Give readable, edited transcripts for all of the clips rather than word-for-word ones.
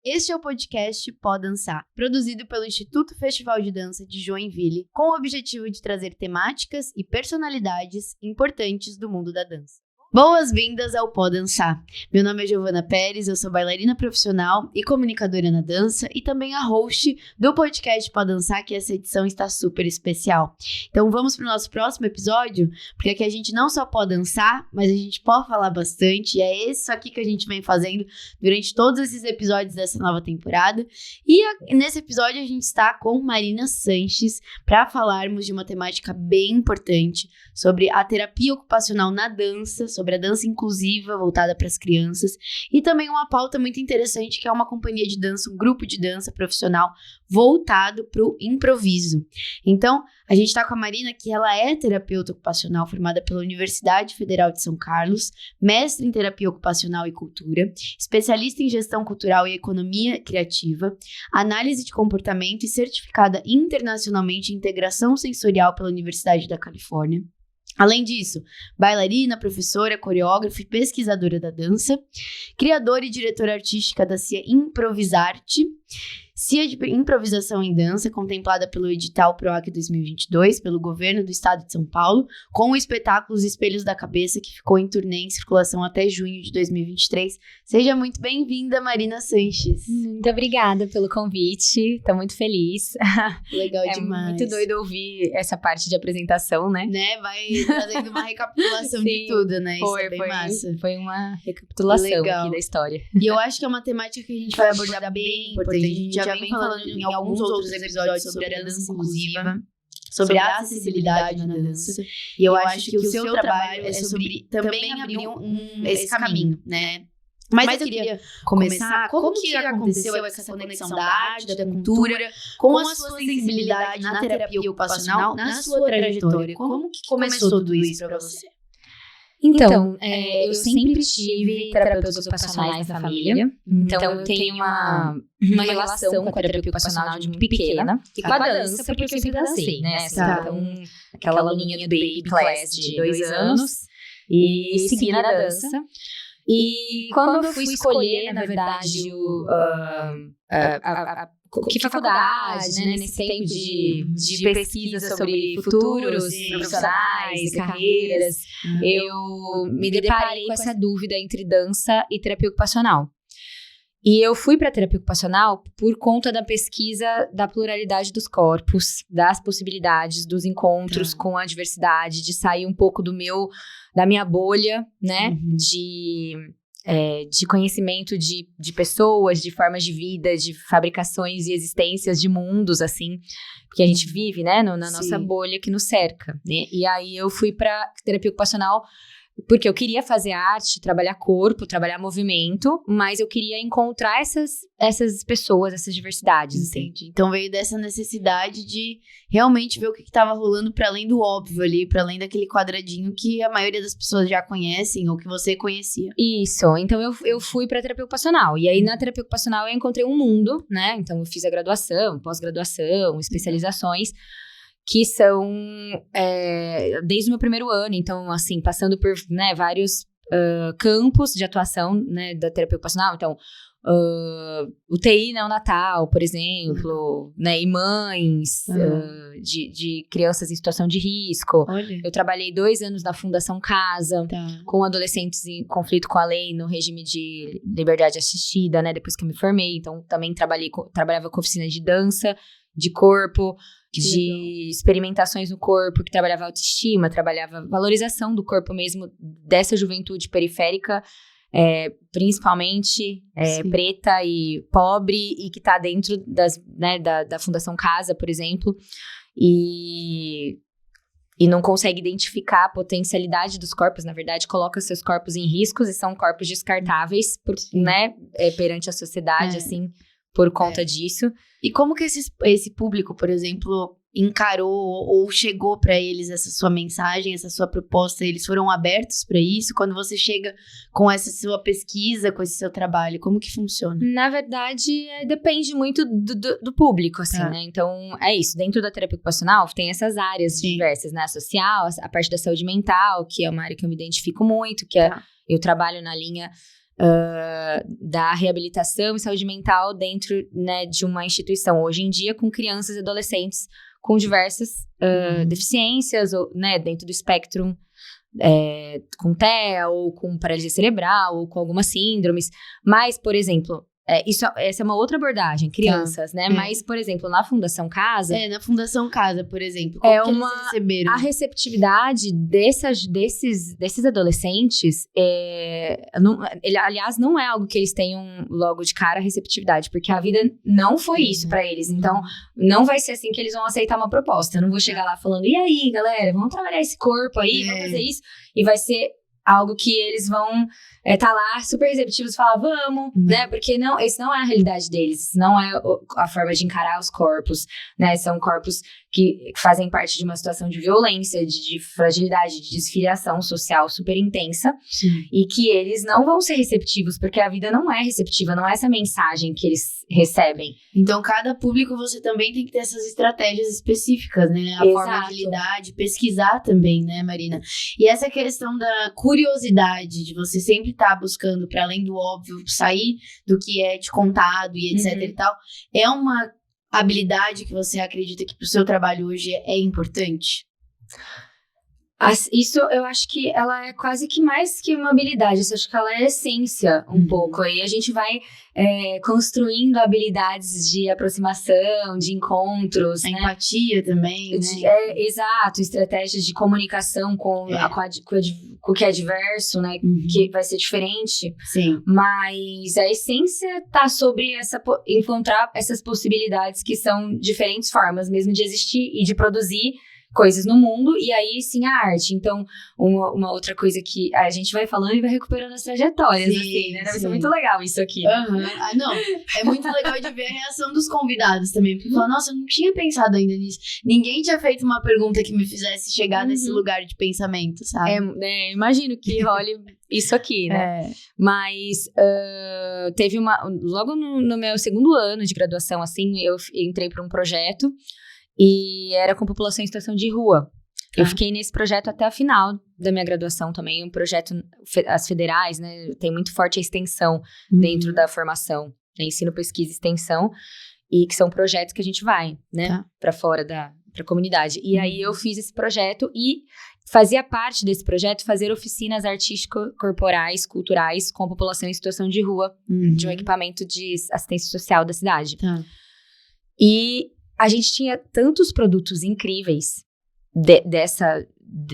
Este é o podcast Pó Dançar, produzido pelo Instituto Festival de Dança de Joinville, com o objetivo de trazer temáticas e personalidades importantes do mundo da dança. Boas-vindas ao Pó Dançar. Meu nome é Giovana Pérez, eu sou bailarina profissional e comunicadora na dança e também a host do podcast Pó Dançar, que essa edição está super especial. Então vamos para o nosso próximo episódio, porque aqui a gente não só pode dançar, mas a gente pode falar bastante, e é isso aqui que a gente vem fazendo durante todos esses episódios dessa nova temporada. E nesse episódio a gente está com Marina Sanches para falarmos de uma temática bem importante sobre a terapia ocupacional na dança, sobre a dança inclusiva voltada para as crianças e também uma pauta muito interessante que é uma companhia de dança, um grupo de dança profissional voltado para o improviso. Então, a gente está com a Marina, que ela é terapeuta ocupacional formada pela Universidade Federal de São Carlos, mestre em terapia ocupacional e cultura, especialista em gestão cultural e economia criativa, análise de comportamento e certificada internacionalmente em integração sensorial pela Universidade da Califórnia. Além disso, bailarina, professora, coreógrafa e pesquisadora da dança, criadora e diretora artística da CIA Improvisarte, CIA de Improvisação em Dança, contemplada pelo edital PROAC 2022, pelo governo do estado de São Paulo, com o espetáculo Os Espelhos da Cabeça, que ficou em turnê em circulação até junho de 2023. Seja muito bem-vinda, Marina Sanches. Muito obrigada pelo convite, tô muito feliz. Legal demais. É muito doido ouvir essa parte de apresentação, né? Vai trazendo uma recapitulação Sim, de tudo, né? Isso foi, é bem massa. Foi uma recapitulação Legal. aqui da história. E eu acho que é uma temática que a gente vai abordar bem importante. A gente já vem falando em alguns outros episódios sobre a dança inclusiva, sobre a acessibilidade na dança. E eu acho que o seu trabalho é sobre também abrir esse caminho, né? Mas eu queria começar, como que aconteceu essa conexão da arte, da cultura, com a sua sensibilidade na terapia ocupacional, na sua trajetória? Como que começou tudo isso para você? Então, eu sempre tive terapeutas ocupacionais na família. Então, eu tenho uma relação com a terapia ocupacional de muito pequena. E com a dança, porque eu sempre dancei, né? Então, aquela aluninha do Baby Class de 2 anos. E segui na dança. E quando eu fui escolher, na verdade, que faculdade, né, nesse tempo de pesquisa sobre futuros profissionais e carreiras, eu me deparei com essa dúvida entre dança e terapia ocupacional. E eu fui para a terapia ocupacional por conta da pesquisa da pluralidade dos corpos, das possibilidades, dos encontros com a diversidade, de sair um pouco da minha bolha, né, de conhecimento de pessoas, de formas de vida, de fabricações e existências de mundos, assim, porque a gente vive, né, na nossa bolha que nos cerca, né? E aí eu fui para terapia ocupacional porque eu queria fazer arte, trabalhar corpo, trabalhar movimento, mas eu queria encontrar essas pessoas, essas diversidades. Entendi. Assim. Então veio dessa necessidade de realmente ver o que estava rolando para além do óbvio ali, para além daquele quadradinho que a maioria das pessoas já conhecem ou que você conhecia. Isso, então eu fui para terapia ocupacional, e aí na terapia ocupacional eu encontrei um mundo, né? Então eu fiz a graduação, pós-graduação, especializações, que são desde o meu primeiro ano, então, assim, passando por, né, vários campos de atuação, né, da terapia ocupacional, então, UTI neonatal, por exemplo, né, e mães de crianças em situação de risco. Olha. Eu trabalhei 2 anos na Fundação Casa, com adolescentes em conflito com a lei, no regime de liberdade assistida, né, depois que eu me formei, então, também trabalhava com oficina de dança, de corpo, de experimentações no corpo, que trabalhava autoestima, trabalhava valorização do corpo mesmo, dessa juventude periférica, principalmente preta e pobre, e que está dentro da Fundação Casa, por exemplo, e não consegue identificar a potencialidade dos corpos, na verdade, coloca seus corpos em riscos, e são corpos descartáveis, né, perante a sociedade, assim, por conta disso. E como que esse público, por exemplo, encarou ou chegou para eles essa sua mensagem, essa sua proposta? Eles foram abertos para isso? Quando você chega com essa sua pesquisa, com esse seu trabalho, como que funciona? Na verdade, depende muito do público, assim, né? Então, é isso. Dentro da terapia ocupacional, tem essas áreas diversas, né? A social, a parte da saúde mental, que é uma área que eu me identifico muito, que eu trabalho na linha da reabilitação e saúde mental dentro, né, de uma instituição. Hoje em dia, com crianças e adolescentes com diversas deficiências, ou, né, dentro do espectro, com TEA, ou com paralisia cerebral, ou com algumas síndromes. Mas, por exemplo, essa é uma outra abordagem, crianças, né? Mas, por exemplo, na Fundação Casa... na Fundação Casa, por exemplo, como que eles receberam? A receptividade desses adolescentes, aliás, não é algo que eles tenham logo de cara, a receptividade, porque a vida não foi isso pra eles. Então, não vai ser assim que eles vão aceitar uma proposta. Eu não vou chegar lá falando, e aí, galera, vamos trabalhar esse corpo aí, vamos fazer isso. E vai ser algo que eles vão tá lá super receptivos e falar, vamos, né? Porque esse não é a realidade deles, não é a forma de encarar os corpos, né? São corpos que fazem parte de uma situação de violência, de fragilidade, de desfiliação social super intensa. Sim. E que eles não vão ser receptivos, porque a vida não é receptiva, não é essa mensagem que eles recebem. Então, cada público você também tem que ter essas estratégias específicas, né? A forma de lidar, de pesquisar também, né, Marina? E essa questão da curiosidade, de você sempre estar buscando, para além do óbvio, sair do que é te contado e etc e tal, é uma habilidade que você acredita que pro seu trabalho hoje é importante? Isso eu acho que ela é quase que mais que uma habilidade, eu acho que ela é essência um pouco, aí a gente vai construindo habilidades de aproximação, de encontros, a né? Empatia também, né? Exato, estratégias de comunicação com o que é diverso, né? Que vai ser diferente. Sim. Mas a essência tá sobre encontrar essas possibilidades que são diferentes formas mesmo de existir e de produzir coisas no mundo, e aí sim a arte. Então, uma outra coisa que a gente vai falando e vai recuperando as trajetórias, assim, né? Deve ser muito legal isso aqui. Não, é muito legal de ver a reação dos convidados também, porque falam, nossa, eu não tinha pensado ainda nisso. Ninguém tinha feito uma pergunta que me fizesse chegar nesse lugar de pensamento, sabe? Imagino que role isso aqui, né? Mas teve logo no meu segundo ano de graduação, assim, eu entrei para um projeto e era com população em situação de rua. Eu fiquei nesse projeto até a final da minha graduação também, um projeto, as federais, né, tem muito forte a extensão dentro da formação, né, ensino, pesquisa e extensão, e que são projetos que a gente vai, né, pra fora pra comunidade. E aí eu fiz esse projeto e fazia parte desse projeto fazer oficinas artístico-corporais, culturais, com a população em situação de rua, de um equipamento de assistência social da cidade. E a gente tinha tantos produtos incríveis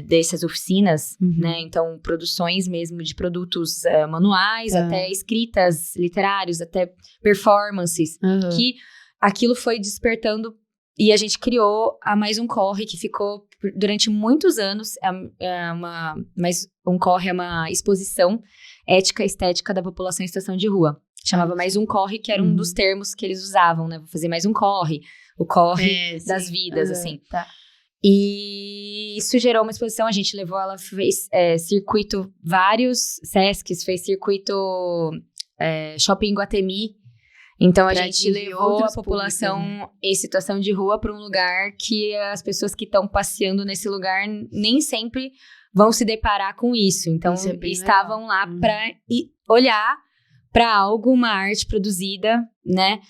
dessas oficinas, né? Então, produções mesmo de produtos manuais, até escritas, literários, até performances, que aquilo foi despertando e a gente criou a Mais Um Corre, que ficou durante muitos anos. Mais Um Corre é uma exposição ética e estética da população em situação de rua. Chamava Mais Um Corre, que era um dos termos que eles usavam, né? Vou fazer mais um corre. O corre das vidas, assim. E isso gerou uma exposição, a gente levou, ela fez circuito, vários Sescs, fez circuito Shopping Guatemi. Então a gente levou a população em situação de rua para um lugar que as pessoas que estão passeando nesse lugar nem sempre vão se deparar com isso. Então estavam lá para olhar para uma arte produzida, né,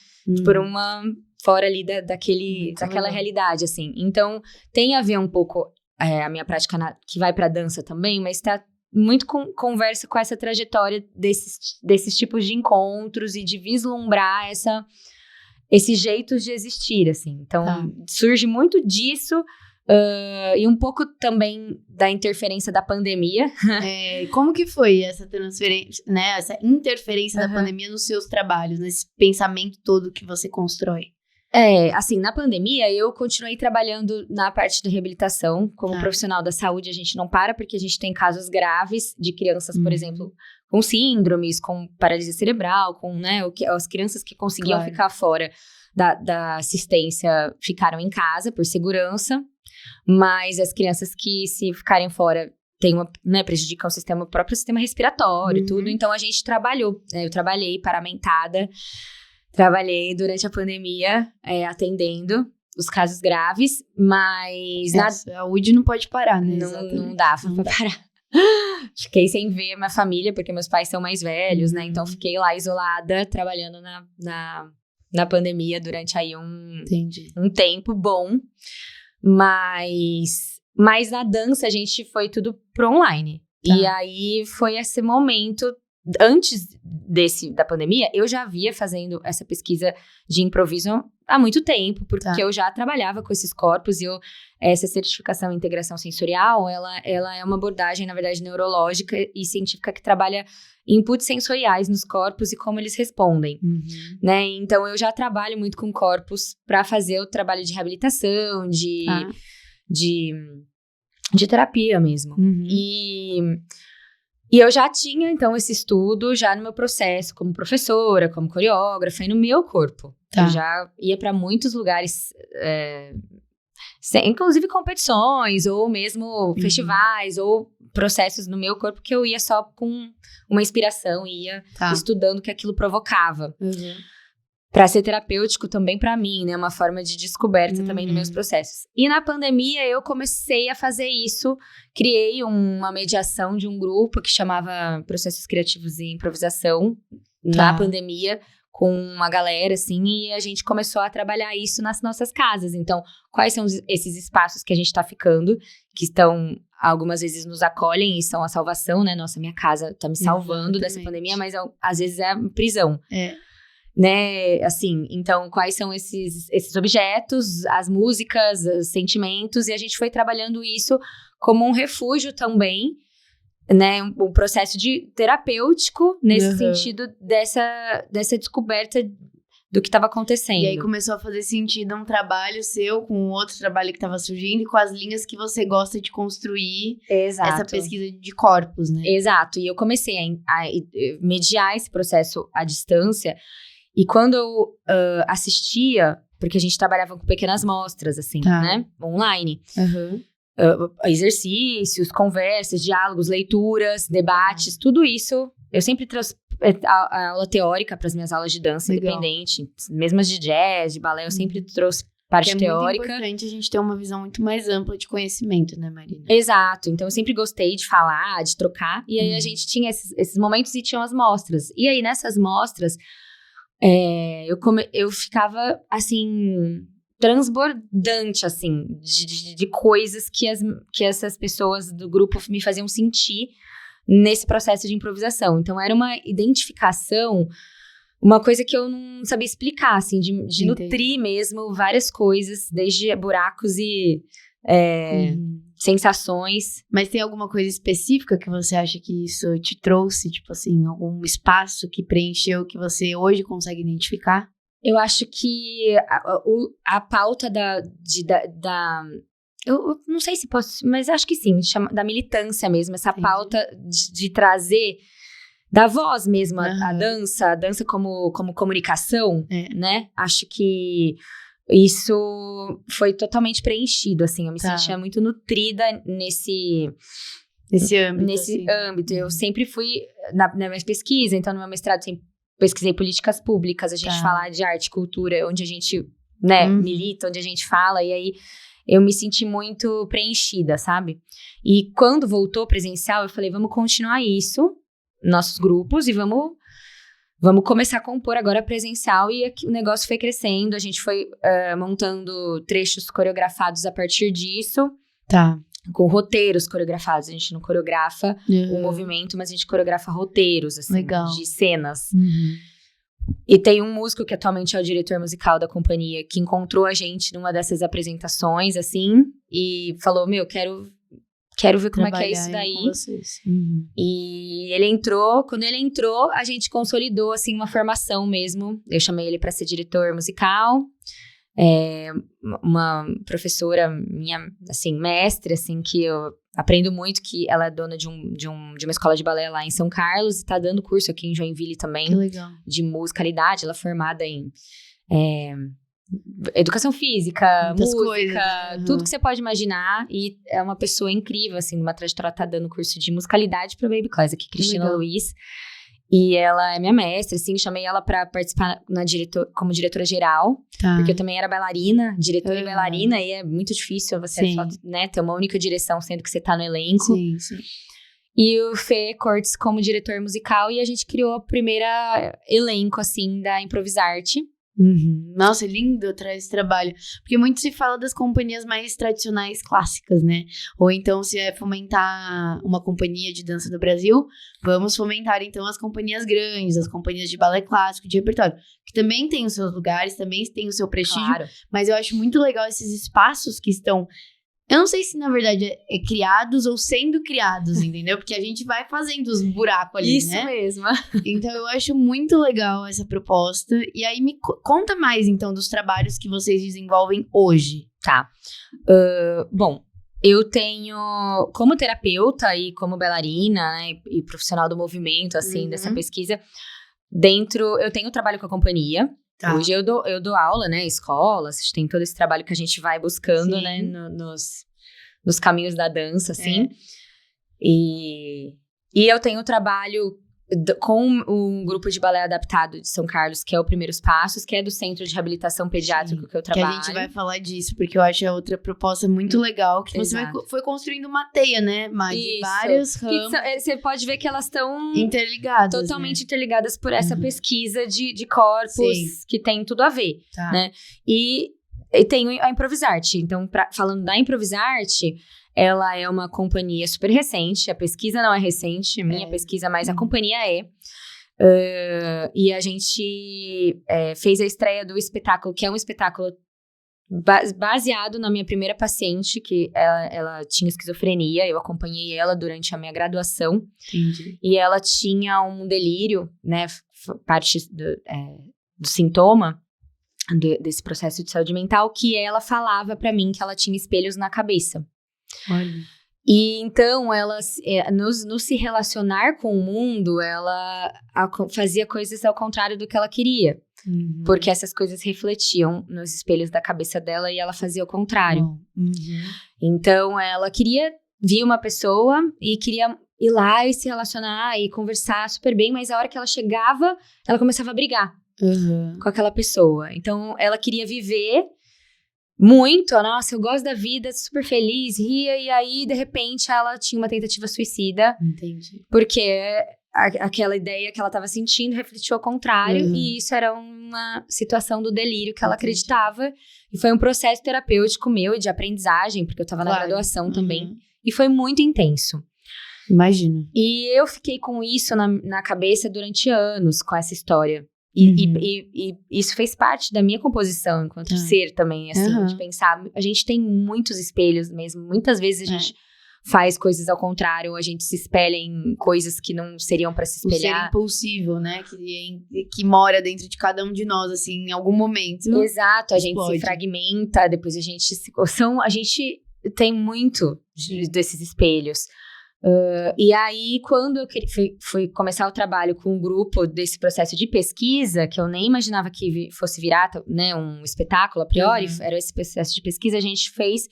por uma... fora ali daquela realidade, assim. Então, tem a ver um pouco a minha prática que vai pra dança também, mas tá muito conversa com essa trajetória desses tipos de encontros e de vislumbrar esses jeitos de existir, assim. Então, surge muito disso e um pouco também da interferência da pandemia. Como que foi essa transferência, né? Essa interferência da pandemia nos seus trabalhos, nesse pensamento todo que você constrói? Assim, na pandemia, eu continuei trabalhando na parte da reabilitação. Como profissional da saúde, a gente não para, porque a gente tem casos graves de crianças, por exemplo, com síndromes, com paralisia cerebral, com, né, as crianças que conseguiam ficar fora da assistência ficaram em casa por segurança, mas as crianças que se ficarem fora prejudicam o próprio sistema respiratório e tudo. Então, a gente trabalhou. Eu trabalhei paramentada. Trabalhei durante a pandemia, atendendo os casos graves, mas... A saúde não pode parar, né? Não dava pra parar. Fiquei sem ver minha família, porque meus pais são mais velhos, né? Então, fiquei lá isolada, trabalhando na pandemia durante aí um tempo bom. Mas na dança, a gente foi tudo pro online. Tá. E aí, foi esse momento... Antes da pandemia, eu já vinha fazendo essa pesquisa de improviso há muito tempo, porque eu já trabalhava com esses corpos e essa certificação em integração sensorial, ela é uma abordagem, na verdade, neurológica e científica que trabalha inputs sensoriais nos corpos e como eles respondem, né? Então, eu já trabalho muito com corpos para fazer o trabalho de reabilitação, de terapia mesmo. E eu já tinha, então, esse estudo já no meu processo como professora, como coreógrafa e no meu corpo. Eu já ia para muitos lugares, inclusive competições, ou mesmo festivais, ou processos no meu corpo que eu ia só com uma inspiração, ia estudando o que aquilo provocava. Para ser terapêutico também para mim, né? Uma forma de descoberta também dos meus processos. E na pandemia eu comecei a fazer isso. Criei uma mediação de um grupo que chamava Processos Criativos e Improvisação na pandemia, com uma galera, assim, e a gente começou a trabalhar isso nas nossas casas. Então, quais são esses espaços que a gente tá ficando, que estão, algumas vezes nos acolhem e são a salvação, né? Nossa, minha casa tá me salvando dessa pandemia, mas às vezes é prisão. Né, assim, então quais são esses objetos, as músicas, os sentimentos, e a gente foi trabalhando isso como um refúgio também, né, um processo de terapêutico nesse sentido dessa descoberta do que estava acontecendo. E aí começou a fazer sentido um trabalho seu com outro trabalho que estava surgindo e com as linhas que você gosta de construir. Essa pesquisa de corpos, né? Exato, e eu comecei a mediar esse processo à distância. E quando eu assistia, porque a gente trabalhava com pequenas mostras, assim, né? Online. Exercícios, conversas, diálogos, leituras, debates, tudo isso. Eu sempre trouxe a aula teórica para as minhas aulas de dança independente. Mesmo as de jazz, de balé, eu sempre trouxe parte teórica. É muito importante a gente ter uma visão muito mais ampla de conhecimento, né, Marina? Exato. Então, eu sempre gostei de falar, de trocar. E aí, a gente tinha esses momentos e tinha as mostras. E aí, nessas mostras... eu ficava, assim, transbordante, assim, de coisas que essas pessoas do grupo me faziam sentir nesse processo de improvisação. Então, era uma identificação, uma coisa que eu não sabia explicar, assim, de nutrir mesmo várias coisas, desde buracos e sensações. Mas tem alguma coisa específica que você acha que isso te trouxe? Tipo assim, algum espaço que preencheu que você hoje consegue identificar? Eu acho que a pauta eu não sei se posso, mas acho que sim, da militância mesmo, essa pauta de trazer da voz mesmo a dança como comunicação, né? Acho que isso foi totalmente preenchido, assim, eu me sentia muito nutrida nesse âmbito. Eu sempre fui, na minha pesquisa, então no meu mestrado sempre pesquisei políticas públicas, a gente fala de arte e cultura, onde a gente, né, milita, onde a gente fala, e aí eu me senti muito preenchida, sabe? E quando voltou presencial, eu falei, vamos continuar isso, nossos grupos, e vamos começar a compor agora presencial, e aqui, o negócio foi crescendo, a gente foi montando trechos coreografados a partir disso. Com roteiros coreografados, a gente não coreografa o movimento, mas a gente coreografa roteiros, assim, de cenas. E tem um músico que atualmente é o diretor musical da companhia, que encontrou a gente numa dessas apresentações, assim, e falou, quero ver como é que é isso daí. E ele entrou, quando ele entrou, a gente consolidou, assim, uma formação mesmo. Eu chamei ele para ser diretor musical. Uma professora minha, assim, mestre, assim, que eu aprendo muito, que ela é dona de uma escola de balé lá em São Carlos e tá dando curso aqui em Joinville também. Que legal. De musicalidade. Ela é formada em educação física, muitas música, coisas, tudo que você pode imaginar, e é uma pessoa incrível, assim, numa trajetória, ela tá dando curso de musicalidade pra Baby Class aqui, Cristina Luiz, e ela é minha mestre, assim, chamei ela pra participar como diretora geral, porque eu também era bailarina, diretora e bailarina, e é muito difícil você só, né, ter uma única direção, sendo que você tá no elenco. Sim. e o Fê Cortes como diretor musical, e a gente criou a primeira elenco, assim, da Improvisarte. Nossa, lindo atrás esse trabalho. Porque muito se fala das companhias mais tradicionais, clássicas, né? Ou então, se é fomentar uma companhia de dança do Brasil, vamos fomentar, então, as companhias grandes, as companhias de balé clássico, de repertório, que também tem os seus lugares, também tem o seu prestígio. Claro. Mas eu acho muito legal esses espaços que estão... Eu não sei se, na verdade, é criados ou sendo criados, entendeu? Porque a gente vai fazendo os buracos ali, Isso né? mesmo. Então, eu acho muito legal essa proposta. E aí, me conta mais, então, dos trabalhos que vocês desenvolvem hoje. Tá. Bom, eu tenho, como terapeuta e como bailarina, né, e profissional do movimento, assim, dessa pesquisa, eu tenho trabalho com a companhia. Tá. Hoje eu dou aula, né, escolas, tem todo esse trabalho que a gente vai buscando, Sim. né, nos caminhos da dança, assim. E eu tenho trabalho com um grupo de balé adaptado de São Carlos, que é o Primeiros Passos, que é do Centro de Reabilitação Pediátrico que eu trabalho. Que a gente vai falar disso, porque eu acho outra proposta muito legal, que você foi construindo uma teia, né, Má, de vários ramos. Você pode ver que elas estão interligadas, totalmente interligadas por essa pesquisa de corpos que tem tudo a ver, né? E tem a Improvisarte. Então, falando da Improvisarte, ela é uma companhia super recente, a pesquisa não é recente, minha pesquisa, mas a companhia é. E a gente fez a estreia do espetáculo, que é um espetáculo baseado na minha primeira paciente, que ela tinha esquizofrenia, eu acompanhei ela durante a minha graduação. Entendi. E ela tinha um delírio, né, parte do sintoma desse processo de saúde mental, que ela falava pra mim que ela tinha espelhos na cabeça. Olha. E então, ela, no se relacionar com o mundo, ela fazia coisas ao contrário do que ela queria. Porque essas coisas refletiam nos espelhos da cabeça dela e ela fazia o contrário. Então, ela queria ver uma pessoa e queria ir lá e se relacionar e conversar super bem, mas a hora que ela chegava, ela começava a brigar com aquela pessoa. Então, ela queria viver muito, nossa, eu gosto da vida, super feliz, ria, e aí, de repente, ela tinha uma tentativa suicida. Entendi. Porque aquela ideia que ela estava sentindo refletiu ao contrário, e isso era uma situação do delírio que ela acreditava. E foi um processo terapêutico meu e de aprendizagem, porque eu estava na graduação também. E foi muito intenso. Imagino. E eu fiquei com isso na cabeça durante anos, com essa história. E isso fez parte da minha composição enquanto ser também, assim, de pensar. A gente tem muitos espelhos mesmo. Muitas vezes a gente faz coisas ao contrário, a gente se espelha em coisas que não seriam pra se espelhar. O ser impulsivo, né? Que mora dentro de cada um de nós, assim, em algum momento. Exato, a gente se fragmenta, depois a gente a gente tem muito desses espelhos. E aí, quando eu fui começar o trabalho com um grupo desse processo de pesquisa, que eu nem imaginava que fosse virar, né, um espetáculo a priori, era esse processo de pesquisa, a gente fez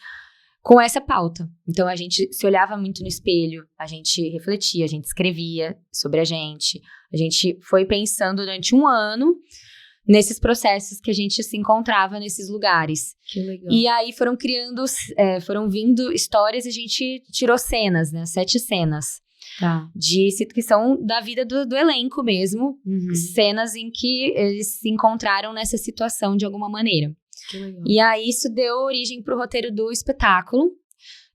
com essa pauta. Então, a gente se olhava muito no espelho, a gente refletia, a gente escrevia sobre a gente foi pensando durante um ano nesses processos que a gente se encontrava nesses lugares. Que legal. E aí foram vindo histórias e a gente tirou cenas, né? 7 cenas. Que são da vida do elenco mesmo. Cenas em que eles se encontraram nessa situação de alguma maneira. Que legal. E aí isso deu origem pro roteiro do espetáculo.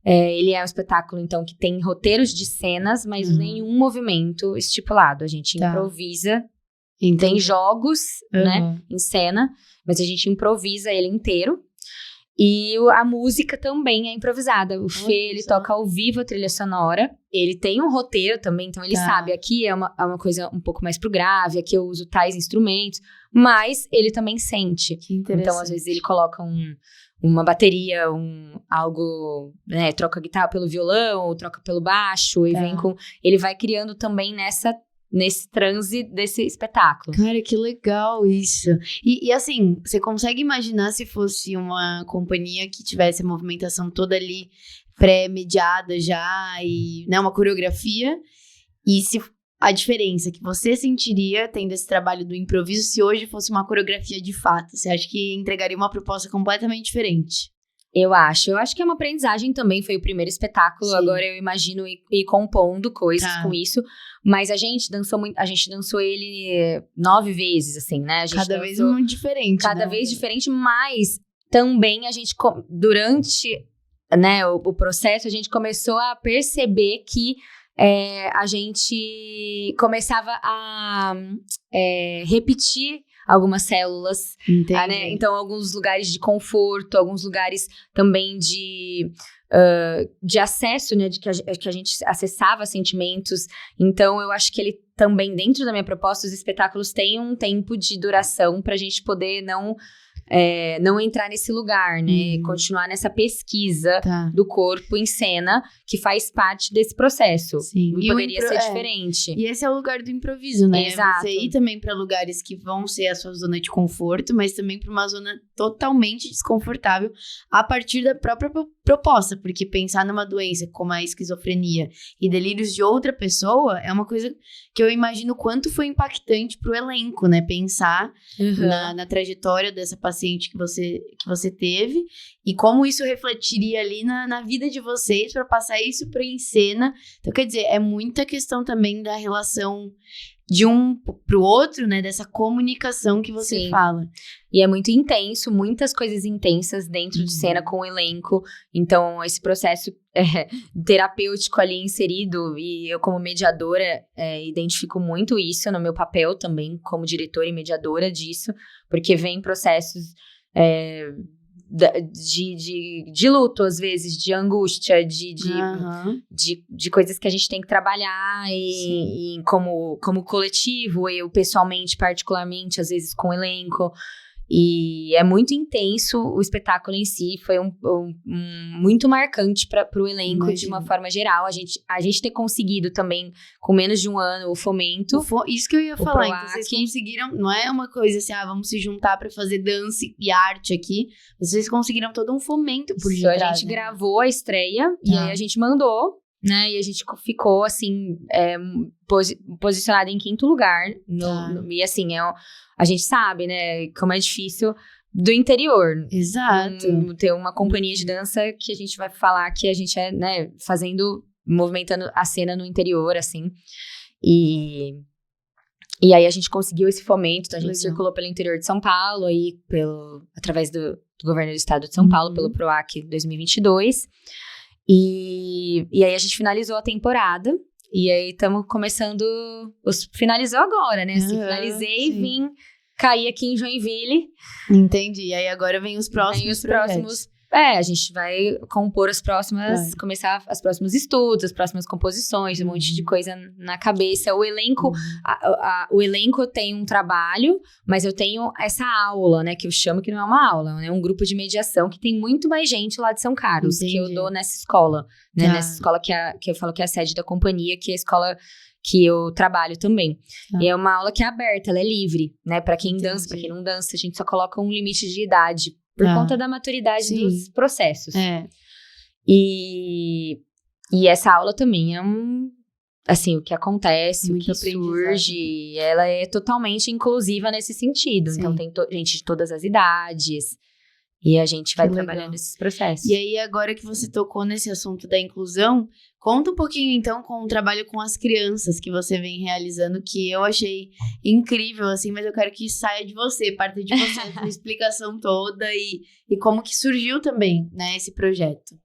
Ele é um espetáculo, então, que tem roteiros de cenas, mas nenhum movimento estipulado. A gente improvisa. Tem jogos, né, em cena, mas a gente improvisa ele inteiro. E a música também é improvisada. O Fê, ele toca ao vivo a trilha sonora. Ele tem um roteiro também, então ele sabe, aqui é uma coisa um pouco mais pro grave, aqui eu uso tais instrumentos. Mas ele também sente. Que interessante. Então, às vezes, ele coloca uma bateria, algo, né, troca a guitarra pelo violão, ou troca pelo baixo, e vem com... Ele vai criando também nesse transe desse espetáculo. Cara, que legal isso. E assim, você consegue imaginar se fosse uma companhia que tivesse a movimentação toda ali pré-mediada já, e, né, uma coreografia, e se a diferença que você sentiria tendo esse trabalho do improviso se hoje fosse uma coreografia de fato? Você acha que entregaria uma proposta completamente diferente? Eu acho que é uma aprendizagem também, foi o primeiro espetáculo, sim. Agora eu imagino ir compondo coisas com isso, mas a gente dançou ele 9 vezes, assim, né? A gente cada vez muito diferente, cada vez diferente, mas também a gente, durante, né, o processo, a gente começou a perceber que a gente começava a repetir algumas células, né? Então alguns lugares de conforto, alguns lugares também de acesso, né, de que a gente acessava sentimentos. Então eu acho que ele também, dentro da minha proposta, os espetáculos têm um tempo de duração pra gente poder não entrar nesse lugar, né? Continuar nessa pesquisa do corpo em cena, que faz parte desse processo. Sim. E poderia ser diferente. E esse é o lugar do improviso, né? Exato. Você ir também pra lugares que vão ser a sua zona de conforto, mas também pra uma zona totalmente desconfortável a partir da própria proposta, porque pensar numa doença como a esquizofrenia e delírios de outra pessoa é uma coisa que eu imagino quanto foi impactante pro elenco, né? Pensar na trajetória dessa paciente que você teve e como isso refletiria ali na vida de vocês para passar isso para em cena. Então, quer dizer, é muita questão também da relação de um pro outro, né? Dessa comunicação que você fala. E é muito intenso, muitas coisas intensas dentro de cena com o elenco. Então, esse processo terapêutico ali inserido, e eu como mediadora identifico muito isso no meu papel também, como diretora e mediadora disso, porque vem processos de luto, às vezes, de angústia, de coisas que a gente tem que trabalhar e como coletivo, eu pessoalmente, particularmente, às vezes com o elenco. E é muito intenso o espetáculo em si, foi muito marcante para o elenco, de uma forma geral. A gente ter conseguido também, com menos de um ano, o fomento. Isso que eu ia falar, então vocês conseguiram, não é uma coisa assim, vamos se juntar para fazer dança e arte aqui, vocês conseguiram todo um fomento por detrás. A gente gravou a estreia e aí a gente mandou, né, e a gente ficou, assim, posicionada em 5º lugar. E, assim, a gente sabe, né, como é difícil do interior. Exato. Ter uma companhia de dança que a gente vai falar que a gente né, movimentando a cena no interior, assim. E aí a gente conseguiu esse fomento, então a gente circulou pelo interior de São Paulo, aí através do governo do estado de São Paulo, pelo PROAC 2022. E aí a gente finalizou a temporada. E aí estamos começando... Finalizou agora, né? Finalizei e vim cair aqui em Joinville. Entendi. E aí agora vem os próximos projetos. A gente vai compor começar os próximos estudos, as próximas composições, um monte de coisa na cabeça. O elenco, o elenco tem um trabalho, mas eu tenho essa aula, né, que eu chamo que não é uma aula, é um grupo de mediação que tem muito mais gente lá de São Carlos, que eu dou nessa escola, né, nessa escola que eu falo que é a sede da companhia, que é a escola que eu trabalho também. E é uma aula que é aberta, ela é livre, né, pra quem dança, pra quem não dança, a gente só coloca um limite de idade, por conta da maturidade dos processos. E essa aula também é assim, o que acontece, muito o que surge, ela é totalmente inclusiva nesse sentido. Então tem gente de todas as idades. E a gente vai trabalhando esses processos. E aí, agora que você tocou nesse assunto da inclusão, conta um pouquinho, então, com o trabalho com as crianças que você vem realizando, que eu achei incrível, assim, mas eu quero que saia de você, parta de você, essa explicação toda e como que surgiu também, né, esse projeto.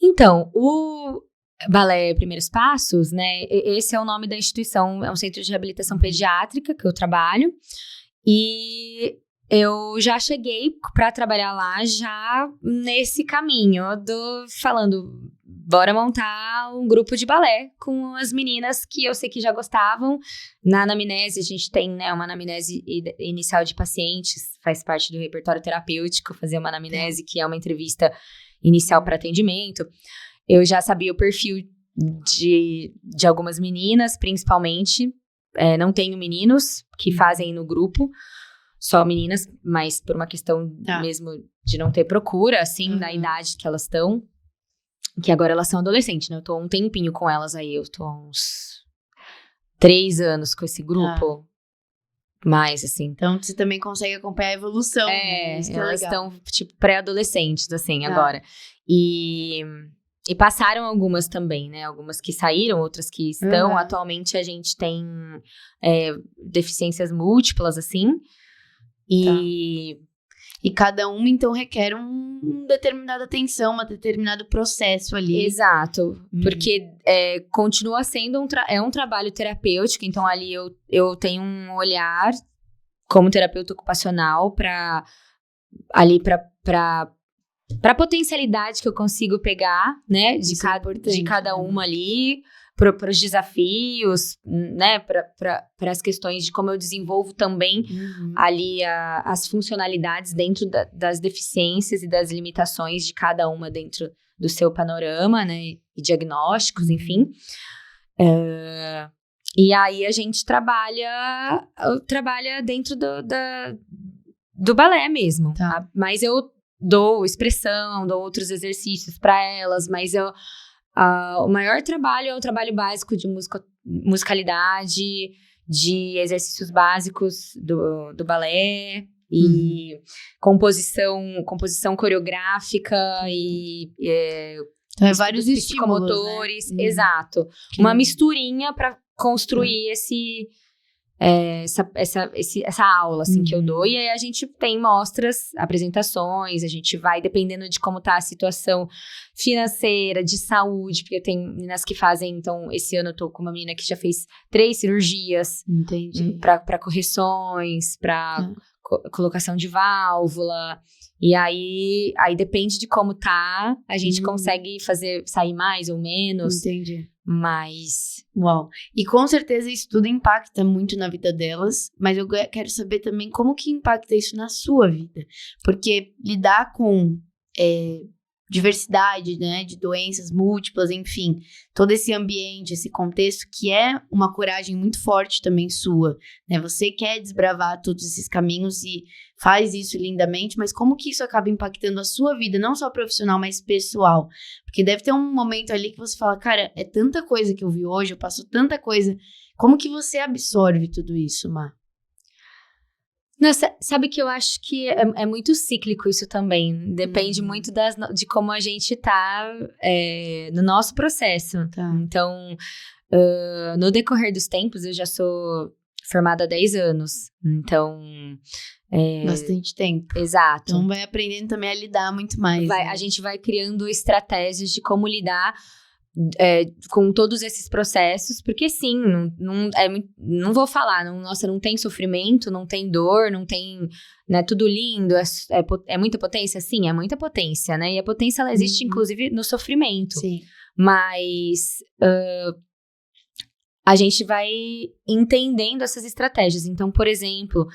Então, o Balé Primeiros Passos, né, esse é o nome da instituição, é um centro de reabilitação pediátrica que eu trabalho, e eu já cheguei para trabalhar lá já nesse caminho falando, bora montar um grupo de balé com as meninas que eu sei que já gostavam. Na anamnese, a gente tem, né, uma anamnese inicial de pacientes, faz parte do repertório terapêutico, fazer uma anamnese que é uma entrevista inicial para atendimento. Eu já sabia o perfil de algumas meninas, principalmente. Não tenho meninos que fazem no grupo, só meninas, mas por uma questão mesmo de não ter procura, assim, da idade que elas estão, que agora elas são adolescentes, né? Eu tô há um tempinho com elas aí, eu tô há uns 3 anos com esse grupo, mais, assim. Então, você também consegue acompanhar a evolução. Isso que elas legal. estão, tipo, pré-adolescentes, assim, agora. E passaram algumas também, né? Algumas que saíram, outras que estão. Atualmente, a gente tem deficiências múltiplas, assim. E cada uma, então, requer uma determinada atenção, um determinado processo ali. Exato. Porque continua sendo um trabalho terapêutico. Então, ali eu tenho um olhar como terapeuta ocupacional para a potencialidade que eu consigo pegar, né? De cada uma ali. Para os desafios, né, para as questões de como eu desenvolvo também ali as funcionalidades dentro das deficiências e das limitações de cada uma dentro do seu panorama, né, e diagnósticos, enfim. E aí a gente trabalha dentro do balé mesmo. Tá. Mas eu dou expressão, dou outros exercícios para elas, mas o maior trabalho é o trabalho básico de musicalidade, de exercícios básicos do balé e composição coreográfica e então, vários estímulos, psicomotores, né? Exato. Uma misturinha para construir essa aula, assim, que eu dou. E aí a gente tem mostras, apresentações, a gente vai, dependendo de como tá a situação financeira, de saúde, porque tem meninas que fazem, então, esse ano eu tô com uma menina que já fez 3 cirurgias. Entendi. Pra correções, pra colocação de válvula. E aí depende de como tá, a gente consegue sair mais ou menos. Entendi. Mas... Uau. E com certeza isso tudo impacta muito na vida delas, mas eu quero saber também como que impacta isso na sua vida. Porque lidar com diversidade, né, de doenças múltiplas, enfim, todo esse ambiente, esse contexto, que é uma coragem muito forte também sua, né? Você quer desbravar todos esses caminhos e faz isso lindamente, mas como que isso acaba impactando a sua vida, não só profissional, mas pessoal? Porque deve ter um momento ali que você fala, cara, é tanta coisa que eu vi hoje, eu passo tanta coisa. Como que você absorve tudo isso, Má? Nossa, sabe que eu acho que é muito cíclico isso também. Depende muito de como a gente tá no nosso processo. Tá. Então, no decorrer dos tempos, eu já sou formada há 10 anos. Então... Bastante tempo. Exato. Então vai aprendendo também a lidar muito mais. Né? A gente vai criando estratégias de como lidar com todos esses processos, porque sim, não vou falar, nossa, não tem sofrimento, não tem dor, não tem, né, tudo lindo, é muita potência? Sim, é muita potência, né, e a potência ela existe inclusive no sofrimento. Sim. Mas a gente vai entendendo essas estratégias. Então, por exemplo,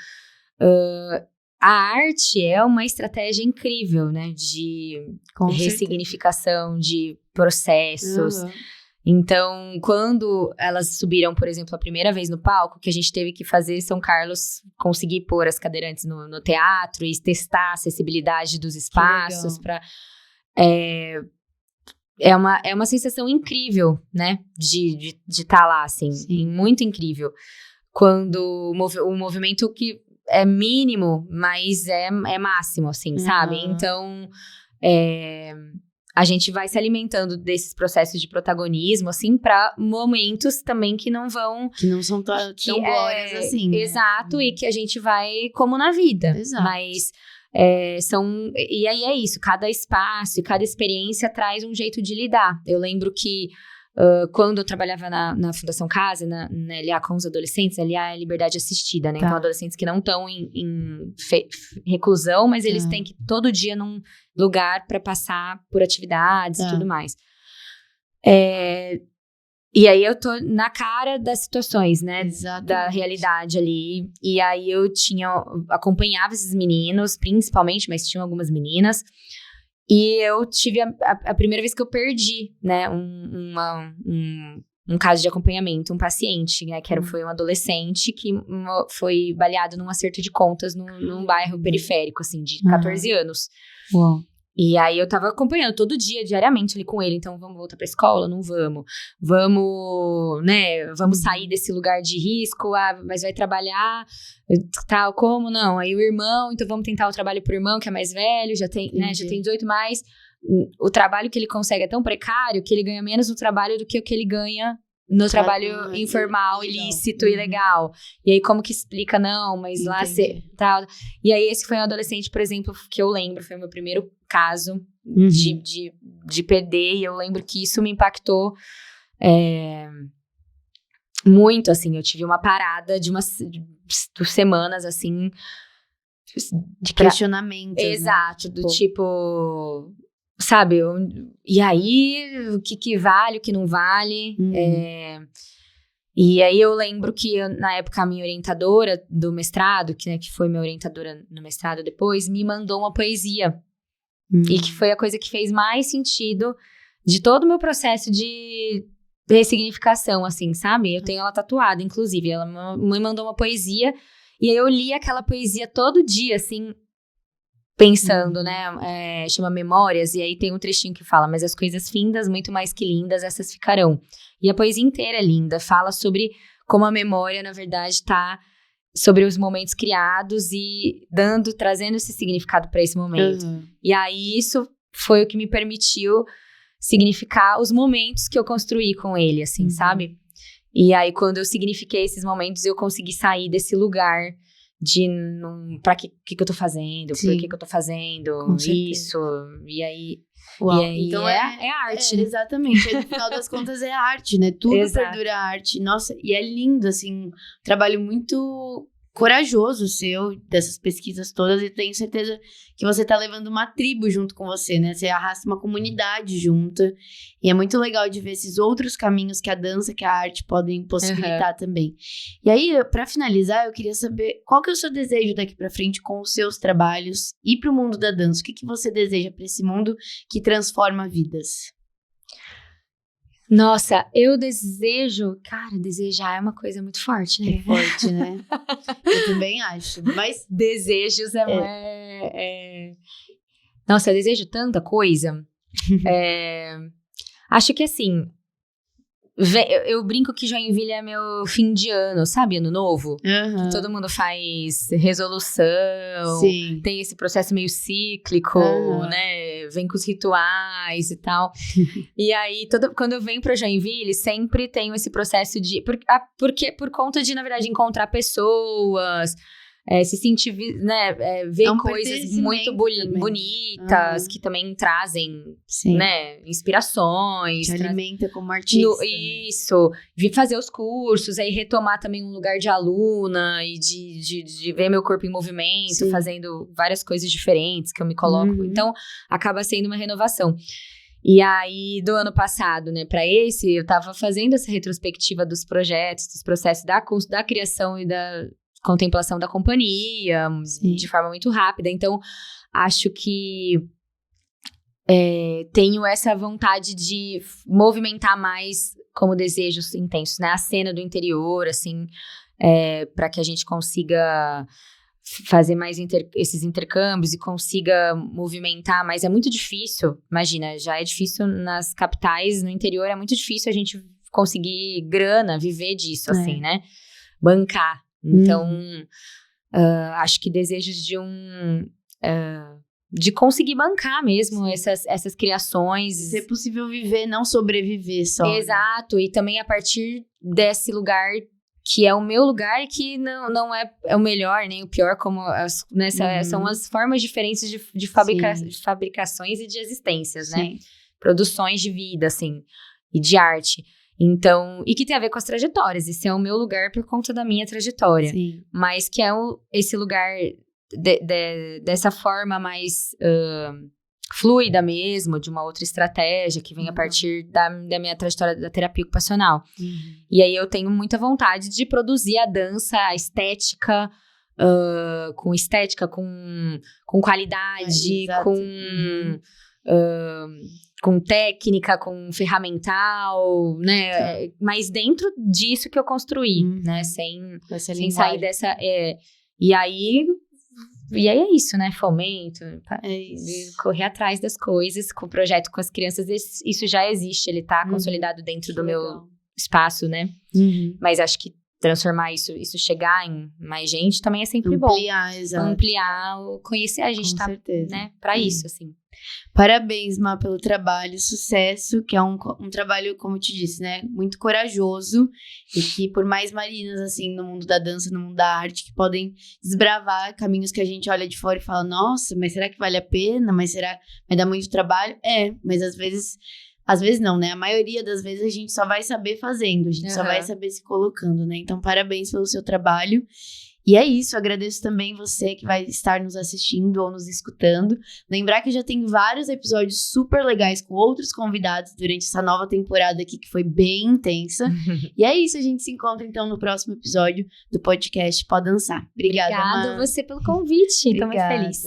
a arte é uma estratégia incrível, né, de ressignificação de processos. Então, quando elas subiram, por exemplo, a primeira vez no palco, que a gente teve que fazer São Carlos conseguir pôr as cadeirantes no teatro e testar a acessibilidade dos espaços para... É uma sensação incrível, né, de estar lá, assim, muito incrível. Quando o movimento que é mínimo, mas é máximo, assim, sabe? Então, a gente vai se alimentando desses processos de protagonismo, assim, para momentos também que não vão... Que não são tão glórias assim, né? Exato, e que a gente vai como na vida. Exato. Mas... E aí é isso, cada espaço e cada experiência traz um jeito de lidar. Eu lembro que quando eu trabalhava na Fundação Casa, na LA com os adolescentes, a LA é liberdade assistida, né? Tá. Então, adolescentes que não estão em reclusão, mas eles têm que ir todo dia num lugar para passar por atividades e tudo mais. E aí eu tô na cara das situações, né? Exatamente. Da realidade ali. E aí eu acompanhava esses meninos, principalmente, mas tinham algumas meninas. E eu tive a primeira vez que eu perdi, né? Um caso de acompanhamento, um paciente, né? Foi um adolescente que foi baleado num acerto de contas num bairro periférico, assim, de 14 anos. Uau. E aí eu tava acompanhando todo dia, diariamente ali com ele. Então, vamos voltar pra escola? Não vamos. Vamos sair desse lugar de risco. Mas vai trabalhar, tal, como? Não. Aí o irmão, então vamos tentar o trabalho pro irmão, que é mais velho, já tem 18 mais. O trabalho que ele consegue é tão precário que ele ganha menos no trabalho do que o que ele ganha no trabalho informal, ilícito, ilegal. E aí, como que explica? Não, mas lá você... Tal. E aí, esse foi um adolescente, por exemplo, que eu lembro, foi o meu primeiro caso de perder, e eu lembro que isso me impactou muito, assim. Eu tive uma parada de umas semanas, assim... De questionamento. Exato, do tipo... Sabe, e aí, o que vale, o que não vale. E aí eu lembro que, na época, a minha orientadora do mestrado, que foi minha orientadora no mestrado depois, me mandou uma poesia. E que foi a coisa que fez mais sentido de todo o meu processo de ressignificação, assim, sabe? Eu tenho ela tatuada, inclusive. Ela me mandou uma poesia, e aí eu li aquela poesia todo dia, assim... Pensando, né, chama Memórias, e aí tem um trechinho que fala: mas as coisas findas, muito mais que lindas, essas ficarão. E a poesia inteira é linda, fala sobre como a memória, na verdade, tá sobre os momentos criados e trazendo esse significado para esse momento. E aí isso foi o que me permitiu significar os momentos que eu construí com ele, assim, sabe? E aí, quando eu signifiquei esses momentos, eu consegui sair desse lugar de pra que eu tô fazendo, por que eu tô fazendo isso, e aí... Uau. E aí então é arte, né? Exatamente, no final das contas é arte, né? Tudo perdura arte. Nossa, e é lindo, assim, um trabalho muito corajoso seu, dessas pesquisas todas, e tenho certeza que você tá levando uma tribo junto com você, né? Você arrasta uma comunidade junto, e é muito legal de ver esses outros caminhos que a dança, que a arte podem possibilitar também. E aí, pra finalizar, eu queria saber qual que é o seu desejo daqui pra frente com os seus trabalhos e pro mundo da dança. O que você deseja pra esse mundo que transforma vidas? Nossa, eu desejo... Cara, desejar é uma coisa muito forte, né? É forte, né? Eu também acho. Mas desejos Nossa, eu desejo tanta coisa. Acho que assim... Eu brinco que Joinville é meu fim de ano, sabe? Ano novo. Que todo mundo faz resolução. Sim. Tem esse processo meio cíclico, né? Vem com os rituais e tal. E aí, quando eu venho pra Joinville, sempre tenho esse processo de... Por conta de, na verdade, encontrar pessoas... se sentir, né, ver coisas muito bonitas, que também trazem, né, inspirações. Te alimenta como artista. Isso, vir fazer os cursos, aí retomar também um lugar de aluna e de ver meu corpo em movimento, fazendo várias coisas diferentes que eu me coloco. Então, acaba sendo uma renovação. E aí, do ano passado, né, pra esse, eu tava fazendo essa retrospectiva dos projetos, dos processos da criação e da contemplação da companhia, de forma muito rápida. Então, acho que tenho essa vontade de movimentar mais como desejos intensos, né? A cena do interior, assim, para que a gente consiga fazer mais esses intercâmbios e consiga movimentar, mas é muito difícil, imagina, já é difícil nas capitais, no interior é muito difícil a gente conseguir grana, viver disso, assim, né? Bancar. Então, acho que desejos de conseguir bancar mesmo essas criações. Se é possível viver, não sobreviver só. Exato, e também a partir desse lugar que é o meu lugar e que não é o melhor nem o pior, como são as formas diferentes de fabricações e de existências, né? Produções de vida, assim, e de arte. Então, e que tem a ver com as trajetórias. Esse é o meu lugar por conta da minha trajetória. Mas que é esse lugar dessa forma mais fluida mesmo, de uma outra estratégia que vem a partir da minha trajetória da terapia ocupacional. E aí eu tenho muita vontade de produzir a dança, a estética, com qualidade, com técnica, com ferramental, né? Mas dentro disso que eu construí, né? Sem sair dessa... E aí, E aí é isso, né? Fomento, É isso. correr atrás das coisas. Com o projeto com as crianças, isso já existe, ele tá consolidado dentro do meu espaço, né? Mas acho que transformar isso chegar em mais gente também é sempre bom. Exato. Ampliar, conhecer, a gente tá, né, pra isso, assim. Parabéns, Má, pelo trabalho, sucesso, que é um trabalho, como eu te disse, né, muito corajoso, e que por mais marinas, assim, no mundo da dança, no mundo da arte, que podem desbravar caminhos que a gente olha de fora e fala, nossa, mas será que vale a pena? Mas será que vai dar muito trabalho? Mas às vezes não, né? A maioria das vezes a gente só vai saber fazendo, a gente só vai saber se colocando, né? Então, parabéns pelo seu trabalho. E é isso, agradeço também você que vai estar nos assistindo ou nos escutando. Lembrar que já tem vários episódios super legais com outros convidados durante essa nova temporada aqui, que foi bem intensa. E é isso, a gente se encontra então no próximo episódio do podcast Pode Dançar. Obrigada, você pelo convite, tô muito feliz.